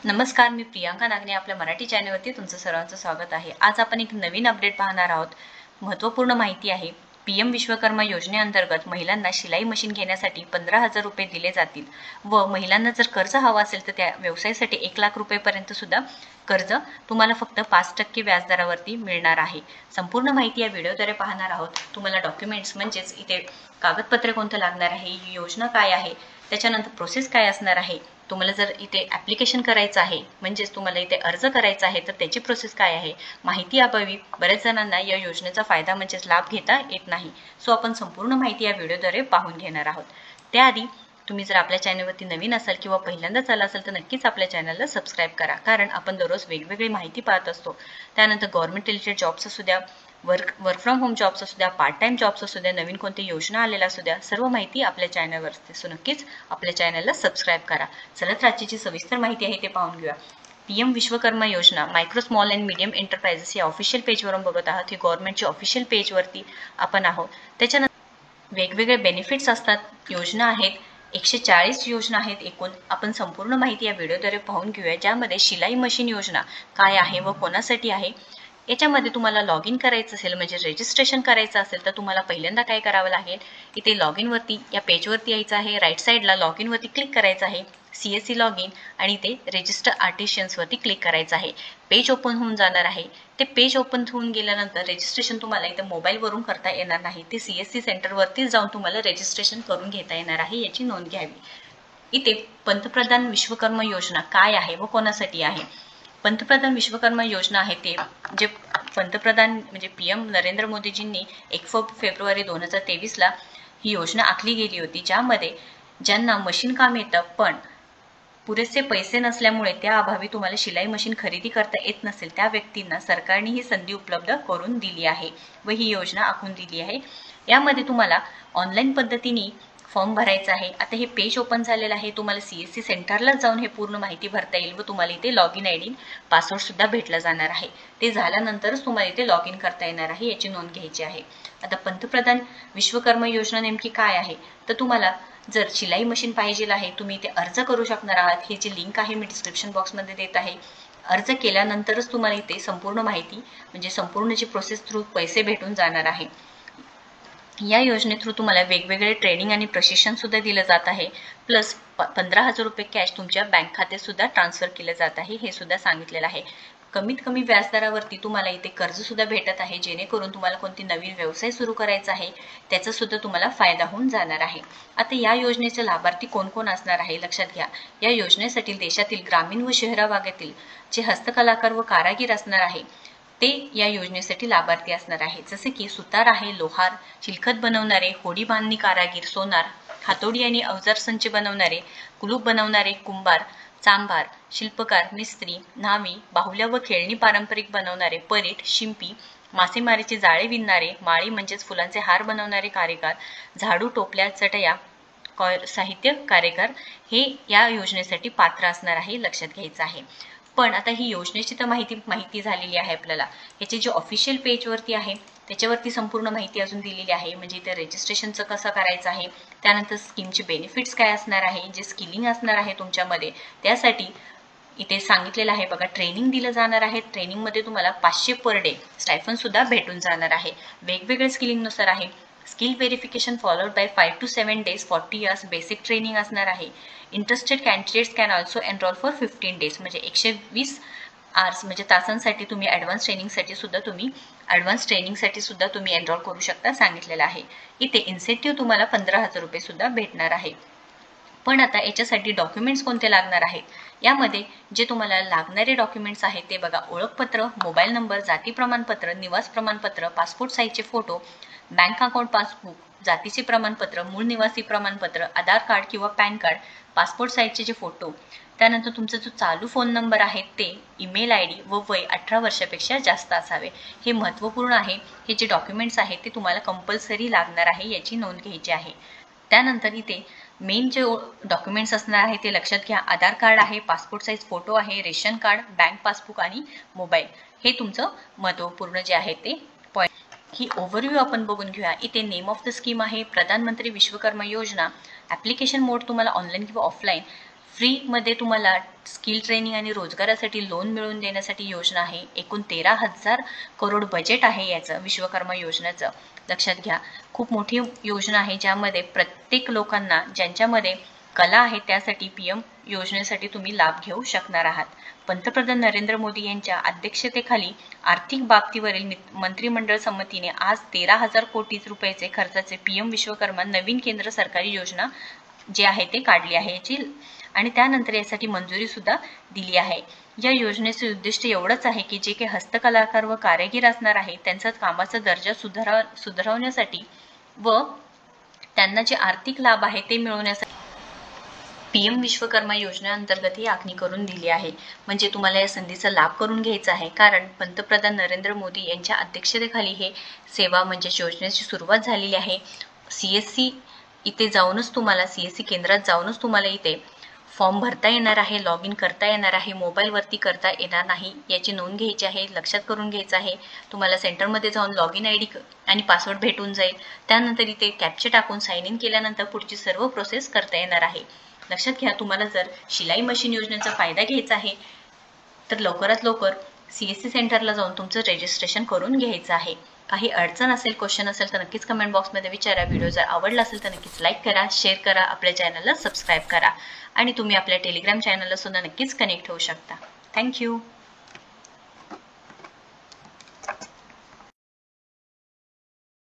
नमस्कार, मी प्रियांका नागने आपल्या मराठी चॅनलवरती तुमचं सर्वांचं स्वागत आहे। आज आपण एक नवीन अपडेट पाहणार आहोत। महत्त्वपूर्ण माहिती आहे। पीएम विश्वकर्मा योजनेअंतर्गत महिलांना शिलाई मशीन घेण्यासाठी 15,000 रुपये दिले जातील व महिलांना जर कर्ज हवा असेल तर त्या व्यवसायासाठी 1 लाख रुपयेपर्यंत सुद्धा कर्ज तुम्हाला फक्त 5% व्याजदरावरती मिळणार आहे। संपूर्ण माहिती या व्हिडिओद्वारे पाहणार आहोत। तुम्हाला डॉक्युमेंट्स म्हणजेच इथे कागदपत्रे कोणते लागणार आहे, ही योजना काय आहे, त्याच्यानंतर प्रोसेस काय असणार आहे, तुम्हाला जर इथे ॲप्लिकेशन करायचं आहे म्हणजेच तुम्हाला इथे अर्ज करायचा आहे तर त्याची प्रोसेस काय आहे, माहिती अभावी बऱ्याच जणांना या योजनेचा फायदा म्हणजेच लाभ घेता येत नाही। सो आपण संपूर्ण माहिती या व्हिडिओद्वारे पाहून घेणार आहोत। त्याआधी तुम्ही जर आपल्या चॅनलवरती नवीन असाल किंवा पहिल्यांदाच आला असाल तर नक्कीच आपल्या चॅनलला सबस्क्राईब करा, कारण आपण दररोज वेगवेगळी माहिती पाहत असतो। त्यानंतर गव्हर्नमेंट रिलेटेड जॉब्स असू द्या, वर्क फ्रॉम होम जॉब्स असू द्या, पार्ट टाइम जॉब्स असू द्या, नवीन कोणती योजना आलेल्या असू द्या, सर्व माहिती आपल्या चॅनलवर असते। सो नक्कीच आपल्या चॅनलला सबस्क्राईब करा। चला तर आजची जी सविस्तर माहिती आहे ते पाहून घेऊया। पीएम विश्वकर्मा योजना micro small and medium enterprises या ऑफिशियल पेजवरून बघत आहात। ही गव्हर्नमेंटच्या ऑफिशियल पेजवरती आपण आहोत। त्याच्यानंतर वेगवेगळे बेनिफिट्स असतात, योजना आहेत, 140 योजना आहेत एकूण। आपण संपूर्ण माहिती या व्हिडिओद्वारे पाहून घेऊया, ज्यामध्ये शिलाई मशीन योजना काय आहे व कोणासाठी आहे। याच्यामध्ये तुम्हाला लॉग इन करायचं असेल म्हणजे रजिस्ट्रेशन करायचं असेल तर तुम्हाला पहिल्यांदा काय करावं लागेल, इथे लॉग इन वरती या पेजवरती यायचं आहे। राईट साईडला लॉग इन वरती क्लिक करायचं आहे, CSC लॉग इन, आणि इथे रजिस्टर आर्टिशियन्स वरती क्लिक करायचं आहे। पेज ओपन होऊन जाणार आहे। ते पेज ओपन होऊन गेल्यानंतर रजिस्ट्रेशन तुम्हाला इथे मोबाईलवरून करता येणार नाही, ते CSC सेंटरवरतीच जाऊन तुम्हाला रजिस्ट्रेशन करून घेता येणार आहे, याची नोंद घ्यावी। इथे पंतप्रधान विश्वकर्मा योजना काय आहे व कोणासाठी आहे। पंतप्रधान विश्वकर्मा योजना आहे ते जे पंतप्रधान म्हणजे पीएम नरेंद्र मोदीजींनी 1 फेब्रुवारी 2023ला ही योजना आखली गेली होती, ज्यामध्ये ज्यांना मशीन काम येतं पण पुरेसे पैसे नसल्यामुळे त्या अभावी तुम्हाला शिलाई मशीन खरेदी करता येत नसेल, त्या व्यक्तींना सरकारने ही संधी उपलब्ध करून दिली आहे व ही योजना आखून दिली आहे। यामध्ये तुम्हाला ऑनलाईन पद्धतीने फॉर्म भरायचा आहे। आता हे पेज ओपन झालेलं आहे, तुम्हाला CSC सेंटरला जाऊन हे पूर्ण माहिती भरता येईल व तुम्हाला इथे लॉग इन ID पासवर्ड सुद्धा भेटला जाणार आहे। ते झाल्यानंतरच तुम्हाला इथे लॉग इन करता येणार आहे, याची नोंद घ्यायची आहे। आता पंतप्रधान विश्वकर्मा योजना नेमकी काय आहे, तर तुम्हाला जर शिलाई मशीन पाहिजे आहे तुम्ही इथे अर्ज करू शकणार आहात। ही जी लिंक आहे मी डिस्क्रिप्शन बॉक्समध्ये देत आहे। अर्ज केल्यानंतरच तुम्हाला इथे संपूर्ण माहिती म्हणजे संपूर्ण जी प्रोसेस थ्रू पैसे भेटून जाणार आहे। या योजने थ्रू तुम्हाला वेगवेगळे ट्रेनिंग आणि प्रशिक्षण सुद्धा दिलं जात आहे, प्लस 15,000 रुपये कॅश तुमच्या बँक खात्यात सुद्धा ट्रान्सफर केलं जात आहे, हे सुद्धा सांगितलेलं आहे। कमीत कमी व्याजदरावरती तुम्हाला इथे कर्ज सुद्धा भेटत आहे, जेणेकरून तुम्हाला कोणती नवीन व्यवसाय सुरू करायचा आहे त्याचा सुद्धा तुम्हाला फायदा होऊन जाणार आहे। आता या योजनेचे लाभार्थी कोण कोण असणार आहे लक्षात घ्या। या योजनेसाठी देशातील ग्रामीण व शहरा भागातील जे हस्तकलाकार व कारागीर असणार आहे ते या योजनेसाठी लाभार्थी असणार आहे। जसे की सुतार आहे, लोहार, चिलखत बनवणारे, होडी बांधणी कारागीर, सोनार, हातोडी आणि अवजार संच बनवणारे, कुलूप बनवणारे, कुंभार, चांभार, शिल्पकार, मिस्त्री, न्हावी, बाहुल्या व खेळणी पारंपरिक बनवणारे, परीट, शिंपी, मासेमारीचे जाळे विणणारे, माळी म्हणजेच फुलांचे हार बनवणारे कारेगार, झाडू, टोपल्या, चटया, साहित्य कारेगार हे या योजनेसाठी पात्र असणार आहे, लक्षात घ्यायचं आहे। पण आता ही योजनेची तर माहिती झालेली आहे आपल्याला। याचे जे ऑफिशियल पेजवरती आहे त्याच्यावरती संपूर्ण माहिती अजून दिलेली आहे, म्हणजे इथे रजिस्ट्रेशनचं कसं करायचं आहे, त्यानंतर स्कीमचे बेनिफिट्स काय असणार आहे, जे स्किलिंग असणार आहे तुमच्यामध्ये त्यासाठी इथे सांगितलेलं आहे बघा। ट्रेनिंग दिलं जाणार आहे, ट्रेनिंगमध्ये तुम्हाला 500 पर डे स्टायफन सुद्धा भेटून जाणार आहे। वेगवेगळे स्किलिंगनुसार आहे। Skill verification followed by 5 to 7 days 40 years basic training असणार आहे। Interested candidates can also enrol for 15 days म्हणजे 120 आवर्स म्हणजे तासांसाठी तुम्ही ॲडव्हान्स ट्रेनिंगसाठी सुद्धा तुम्ही एनरोल करू शकता, सांगितलेलं आहे। इथे इन्सेंटिव्ह तुम्हाला 15,000 रुपये सुद्धा भेटणार आहे। पण आता याच्यासाठी डॉक्युमेंट्स कोणते लागणार आहेत, यामध्ये जे तुम्हाला लागणारे डॉक्युमेंट्स आहेत ते बघा। ओळखपत्र, मोबाईल नंबर, जाती प्रमाणपत्र, निवास प्रमाणपत्र, पासपोर्ट साईजचे फोटो, बँक अकाउंट पासबुक, जातीचे प्रमाणपत्र, मूळ निवासी प्रमाणपत्र, आधार कार्ड किंवा पॅन कार्ड, पासपोर्ट साईजचे जे फोटो, त्यानंतर तुमचा जो चालू फोन नंबर आहे ते, ईमेल ID व वय 18 वर्षापेक्षा जास्त असावे, हे महत्त्वपूर्ण आहे। हे जे डॉक्युमेंट्स आहेत ते तुम्हाला कंपल्सरी लागणार आहे, याची नोंद घ्यायची आहे। त्यानंतर इथे मेन जे डॉक्युमेंट्स असणार आहे ते लक्षात घ्या। आधार कार्ड आहे, पासपोर्ट साईज फोटो आहे, रेशन कार्ड, बँक पासबुक आणि मोबाईल, हे तुमचं महत्त्वपूर्ण जे आहे ते पॉईंट। ही ओव्हरव्ह्यू आपण बघून घेऊया। इथे नेम ऑफ द स्कीम आहे प्रधानमंत्री विश्वकर्मा योजना। ॲप्लिकेशन मोड तुम्हाला ऑनलाईन किंवा ऑफलाईन फ्रीमध्ये तुम्हाला स्किल ट्रेनिंग आणि रोजगारासाठी लोन मिळवून देण्यासाठी योजना आहे. एकूण 13,000 करोड बजेट आहे याचं विश्वकर्मा योजनेचं. लक्षात घ्या, खूप मोठी योजना आहे ज्यामध्ये प्रत्येक लोकांना ज्यांच्यामध्ये कला आहे त्यासाठी PM योजनेसाठी तुम्ही लाभ घेऊ शकणार आहात. पंतप्रधान नरेंद्र मोदी यांच्या अध्यक्षतेखाली आर्थिक बाबतीवरील मंत्रिमंडळ समितीने आज 13,000 कोटी रुपयाचे खर्चाचे PM विश्वकर्मा नवीन केंद्र सरकारी योजना जे आहे ते काढली आहे याची आणि त्यानंतर यासाठी मंजुरी सुद्धा दिली आहे. या योजनेचे उद्दिष्ट एवढंच आहे की जे काही हस्तकलाकार व कारागीर असणार आहे त्यांचा कामाचा दर्जा सुधारवण्यासाठी व त्यांना जे आर्थिक लाभ आहे ते मिळवण्यासाठी PM विश्वकर्मा योजनेअंतर्गत ही आखणी करून दिली आहे. म्हणजे तुम्हाला या संधीचा लाभ करून घ्यायचा आहे, कारण पंतप्रधान नरेंद्र मोदी यांच्या अध्यक्षतेखाली हे सेवा म्हणजे योजनेची सुरुवात झालेली आहे. CSC इथे जाऊनच तुम्हाला CSC केंद्रात जाऊनच तुम्हाला इथे फॉर्म भरता येणार आहे, लॉग इन करता येणार आहे, मोबाईलवरती करता येणार नाही याची नोंद घ्यायची आहे, लक्षात करून घ्यायचं आहे. तुम्हाला सेंटरमध्ये जाऊन लॉग इन ID आणि पासवर्ड भेटून जाईल. त्यानंतर इथे कॅप्चा टाकून साइन इन केल्यानंतर पुढची सर्व प्रोसेस करता येणार आहे. लक्षात घ्या, तुम्हाला जर शिलाई मशीन योजनेचा फायदा घ्यायचा आहे तर लवकरात लवकर CSC सेंटरला जाऊन तुमचं रजिस्ट्रेशन करून घ्यायचं आहे. काही अडचण असेल, क्वेश्चन असेल तर नक्कीच कमेंट बॉक्समध्ये विचारा. व्हिडिओ जर आवडला असेल तर नक्कीच लाईक करा, शेअर करा, आपल्या चॅनलला सबस्क्राईब करा आणि तुम्ही आपल्या टेलिग्राम चॅनलला सुद्धा नक्कीच कनेक्ट होऊ शकता. थँक्यू.